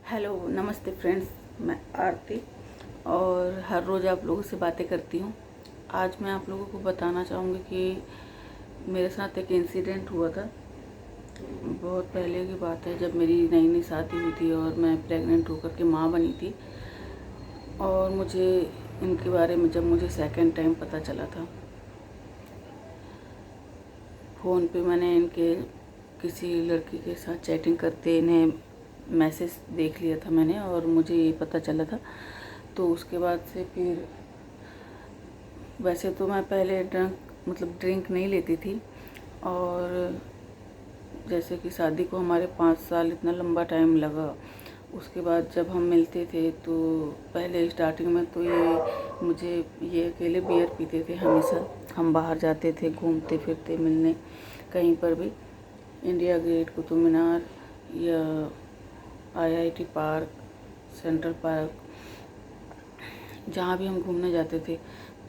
Hello नमस्ते friends, मैं आरती और हर रोज़ आप लोगों से बातें करती हूँ। आज मैं आप लोगों को बताना चाहूँगी कि मेरे साथ एक इंसिडेंट हुआ था। बहुत पहले की बात है, जब मेरी नई नई शादी हुई थी और मैं प्रेग्नेंट होकर के माँ बनी थी। और मुझे इनके बारे में जब मुझे सेकंड टाइम पता चला था, फ़ोन पे मैंने इनके किसी लड़की के साथ चैटिंग करते इन्हें मैसेज देख लिया था मैंने, और मुझे ये पता चला था। तो उसके बाद से फिर वैसे तो मैं पहले ड्रिंक नहीं लेती थी। और जैसे कि शादी को हमारे 5 साल इतना लंबा टाइम लगा। उसके बाद जब हम मिलते थे तो पहले स्टार्टिंग में तो ये अकेले बियर पीते थे हमेशा। हम बाहर जाते थे, घूमते फिरते, मिलने कहीं पर भी, इंडिया गेट, कुतुब मीनार या आईआईटी पार्क, सेंट्रल पार्क, जहाँ भी हम घूमने जाते थे।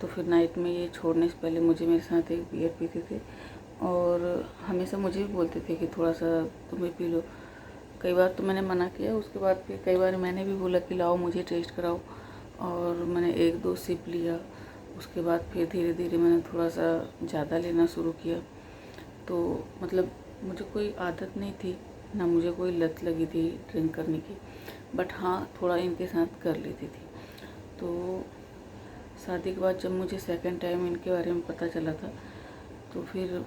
तो फिर नाइट में ये छोड़ने से पहले मुझे मेरे साथ एक बियर पीते थे और हमेशा मुझे भी बोलते थे कि थोड़ा सा तुम्हें पी लो। कई बार तो मैंने मना किया, उसके बाद फिर कई बार मैंने भी बोला कि लाओ मुझे टेस्ट कराओ, और मैंने 1-2 सिप लिया। उसके बाद फिर धीरे धीरे मैंने थोड़ा सा ज़्यादा लेना शुरू किया। तो मतलब मुझे कोई आदत नहीं थी, ना मुझे कोई लत लगी थी ड्रिंक करने की, बट हाँ थोड़ा इनके साथ कर लेती थी। तो शादी के बाद जब मुझे सेकंड टाइम इनके बारे में पता चला था, तो फिर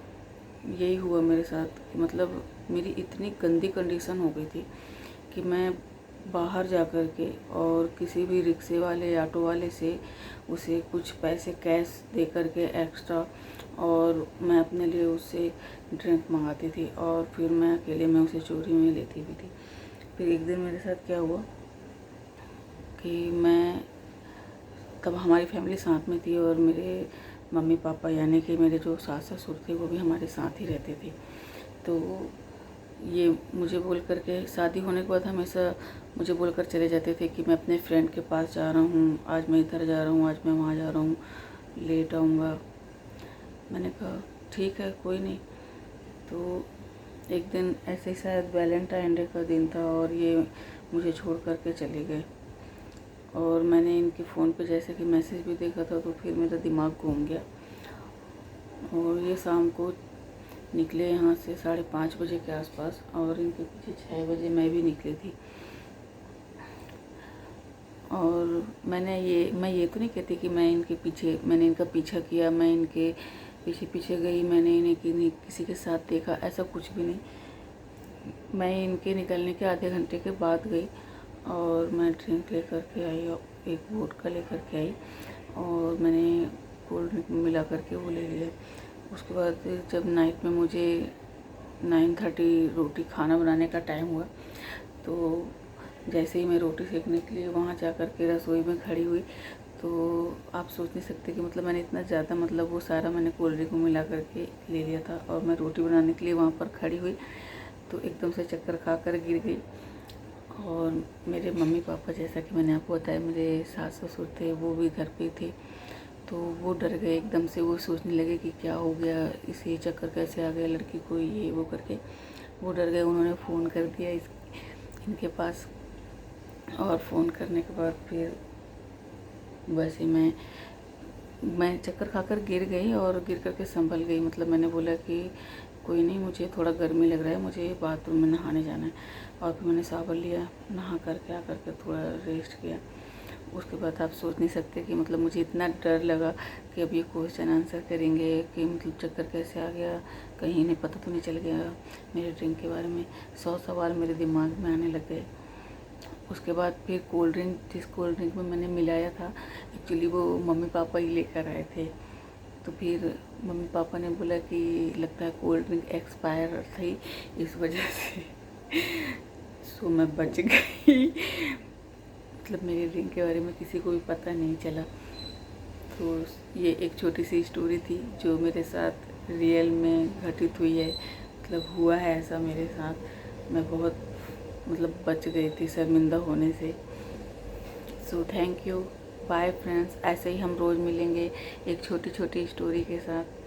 यही हुआ मेरे साथ कि मतलब मेरी इतनी गंदी कंडीशन हो गई थी कि मैं बाहर जा कर के और किसी भी रिक्शे वाले या ऑटो वाले से उसे कुछ पैसे कैश दे कर के एक्स्ट्रा, और मैं अपने लिए उससे ड्रिंक मंगाती थी और फिर मैं अकेले में उसे चोरी में लेती भी थी। फिर एक दिन मेरे साथ क्या हुआ कि तब हमारी फैमिली साथ में थी और मेरे मम्मी पापा यानी कि मेरे जो सास ससुर थे वो भी हमारे साथ ही रहते थे। तो ये मुझे बोल कर के, शादी होने के बाद हमेशा मुझे बोल कर चले जाते थे कि मैं अपने फ्रेंड के पास जा रहा हूँ, आज मैं इधर जा रहा हूँ, आज मैं वहाँ जा रहा हूँ, लेट आऊँगा। मैंने कहा ठीक है, कोई नहीं। तो एक दिन ऐसे ही शायद वैलेंटाइन डे का दिन था और ये मुझे छोड़ कर के चले गए। और मैंने इनके फ़ोन पे जैसे कि मैसेज भी देखा था, तो फिर मेरा दिमाग घूम गया और ये शाम को निकले यहाँ से 5:30 बजे के आसपास, और इनके पीछे 6 बजे मैं भी निकली थी। और मैं ये तो नहीं कहती कि मैंने इनका पीछा किया, मैं इनके पीछे पीछे गई, मैंने इन्हें किसी के साथ देखा, ऐसा कुछ भी नहीं। मैं इनके निकलने के आधे घंटे के बाद गई और मैं ड्रिंक लेकर के आई, एक वोडका लेकर के आई और मैंने कोल्ड ड्रिंक मिला करके वो ले लिया। उसके बाद जब नाइट में मुझे 9:30 रोटी खाना बनाने का टाइम हुआ, तो जैसे ही मैं रोटी सेकने के लिए वहाँ जा कर के रसोई में खड़ी हुई, तो आप सोच नहीं सकते कि मतलब मैंने इतना ज़्यादा, मतलब वो सारा मैंने कोल्ड ड्रिंक में मिला करके ले लिया था। और मैं रोटी बनाने के लिए वहाँ पर खड़ी हुई तो एकदम से चक्कर खा कर गिर गई। और मेरे मम्मी पापा, जैसा कि मैंने आपको बताया, मेरे सास ससुर थे, वो भी घर पे थे। तो वो डर गए एकदम से, वो सोचने लगे कि क्या हो गया, इसे चक्कर कैसे आ गया लड़की को, ये वो करके वो डर गए। उन्होंने फ़ोन कर दिया इनके पास, और फ़ोन करने के बाद फिर वैसे मैं चक्कर खाकर गिर गई और गिर करके संभल गई। मतलब मैंने बोला कि कोई नहीं, मुझे थोड़ा गर्मी लग रहा है, मुझे बाथरूम में नहाने जाना है। और फिर मैंने सावन लिया, नहा करके आकर के थोड़ा रेस्ट किया। उसके बाद आप सोच नहीं सकते कि मतलब मुझे इतना डर लगा कि अब ये क्वेश्चन आंसर करेंगे कि मतलब चक्कर कैसे आ गया, कहीं इन्हें पता तो नहीं चल गया मेरे ड्रिंक के बारे में। 100 सवाल मेरे दिमाग में आने लग गए। उसके बाद फिर जिस कोल्ड ड्रिंक में मैंने मिलाया था, एक्चुअली वो मम्मी पापा ही लेकर आए थे। तो फिर मम्मी पापा ने बोला कि लगता है कोल्ड ड्रिंक एक्सपायर थी, इस वजह से सो मैं बच गई। मतलब मेरे ड्रिंक के बारे में किसी को भी पता नहीं चला। तो ये एक छोटी सी स्टोरी थी जो मेरे साथ रियल में घटित हुई है, मतलब हुआ है ऐसा मेरे साथ। मैं बहुत मतलब बच गई थी शर्मिंदा होने से। So thank you, bye friends. ऐसे ही हम रोज़ मिलेंगे एक छोटी छोटी स्टोरी के साथ।